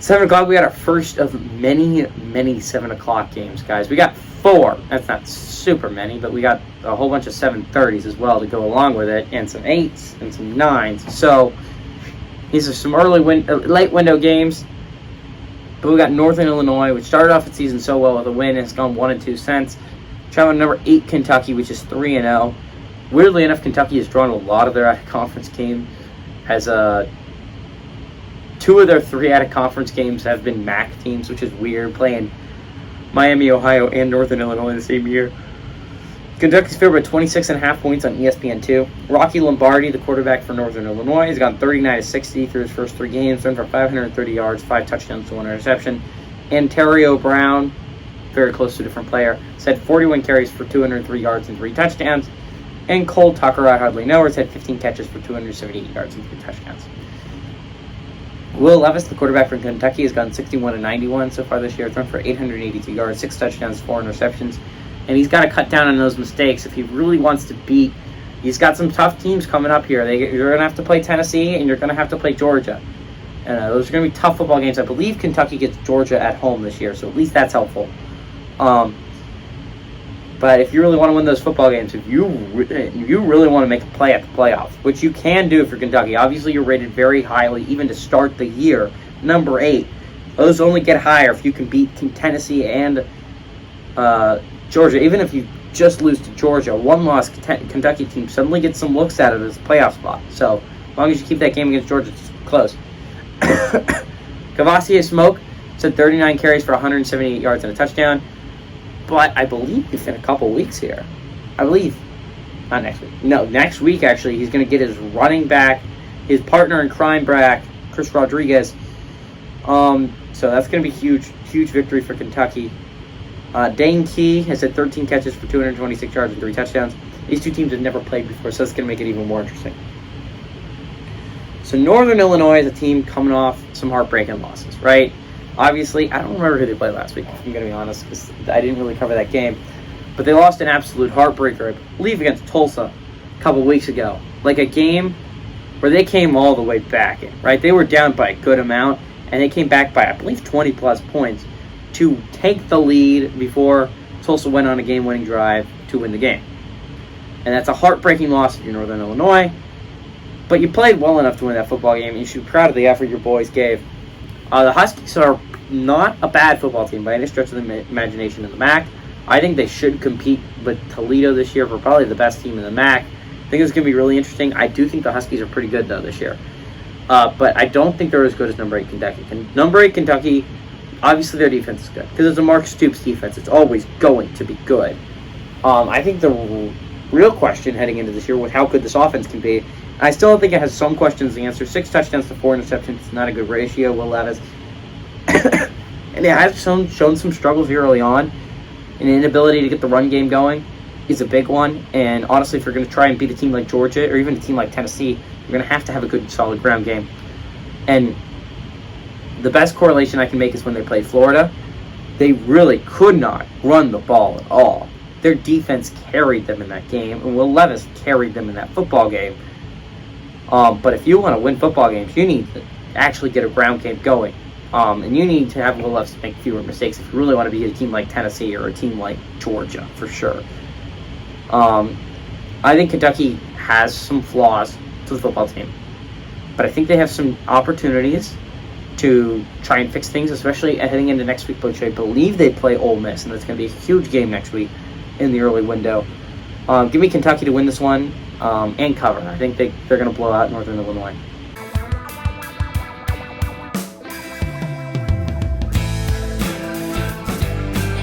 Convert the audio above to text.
7 o'clock, we got our first of many 7 o'clock games, guys. We got 4. That's not super many, but we got a whole bunch of 7:30s as well to go along with it, and some 8s and some 9s. So these are some late window games. But we got Northern Illinois, which started off the season so well with a win, and it's gone 1 2 Traveling number 8 Kentucky, which is 3-0. Weirdly enough, Kentucky has drawn a lot of their out-of-conference games. Has 2 of their 3 out-of-conference games have been MAC teams, which is weird, playing Miami, Ohio, and Northern Illinois the same year. Kentucky's favored by 26.5 points on ESPN2. Rocky Lombardi, the quarterback for Northern Illinois, has gone 39-60 through his first 3 games, thrown for 530 yards, 5 touchdowns to 1 interception. Antonio Brown, very close to a different player, had 41 carries for 203 yards and 3 touchdowns. And Cole Tucker, I hardly know, has had 15 catches for 278 yards and 3 touchdowns. Will Levis, the quarterback from Kentucky, has gone 61-91 so far this year, thrown for 882 yards, 6 touchdowns, 4 interceptions. And he's got to cut down on those mistakes if he really wants to beat. He's got some tough teams coming up here. You're going to have to play Tennessee, and you're going to have to play Georgia. And those are going to be tough football games. I believe Kentucky gets Georgia at home this year, so at least that's helpful. But if you really want to win those football games, if you really want to make a play at the playoffs, which you can do for Kentucky, obviously you're rated very highly even to start the year, number 8. Those only get higher if you can beat Tennessee and Georgia. Even if you just lose to Georgia, 1-loss Kentucky team suddenly gets some looks at it as a playoff spot. So as long as you keep that game against Georgia close. Kavosiey Smoke said 39 carries for 178 yards and a touchdown. But I believe within a couple weeks here, not next week. No, next week actually, he's going to get his running back, his partner in crime back, Chris Rodriguez. So that's going to be huge victory for Kentucky. Dane Key has had 13 catches for 226 yards and 3 touchdowns. These 2 teams have never played before, so that's going to make it even more interesting. So Northern Illinois is a team coming off some heartbreaking losses, right? Obviously, I don't remember who they played last week, if I'm going to be honest, because I didn't really cover that game. But they lost an absolute heartbreaker, I believe, against Tulsa a couple weeks ago. Like a game where they came all the way back in, right? They were down by a good amount, and they came back by, I believe, 20-plus points to take the lead before Tulsa went on a game-winning drive to win the game. And that's a heartbreaking loss if you're Northern Illinois. But you played well enough to win that football game, and you should be proud of the effort your boys gave. The Huskies are not a bad football team by any stretch of the imagination in the MAC. I think they should compete with Toledo this year for probably the best team in the MAC. I think it's going to be really interesting. I do think the Huskies are pretty good, though, this year. But I don't think they're as good as number 8 Kentucky. Number 8 Kentucky, obviously their defense is good. Because it's a Mark Stoops defense. It's always going to be good. I think the real question heading into this year was how good this offense can be. I still think it has some questions to answer. 6 touchdowns to 4 interceptions is not a good ratio. Will Levis. And it has shown some struggles early on. An inability to get the run game going is a big one. And honestly, if you're going to try and beat a team like Georgia or even a team like Tennessee, you're going to have a good, solid ground game. And the best correlation I can make is when they played Florida. They really could not run the ball at all. Their defense carried them in that game, and Will Levis carried them in that football game. But if you want to win football games, you need to actually get a ground game going. And you need to have Will Levis make fewer mistakes if you really want to be a team like Tennessee or a team like Georgia, for sure. I think Kentucky has some flaws to the football team. But I think they have some opportunities to try and fix things, especially heading into next week, which I believe they play Ole Miss, and that's going to be a huge game next week in the early window. Give me Kentucky to win this one and cover. I think they're going to blow out Northern Illinois.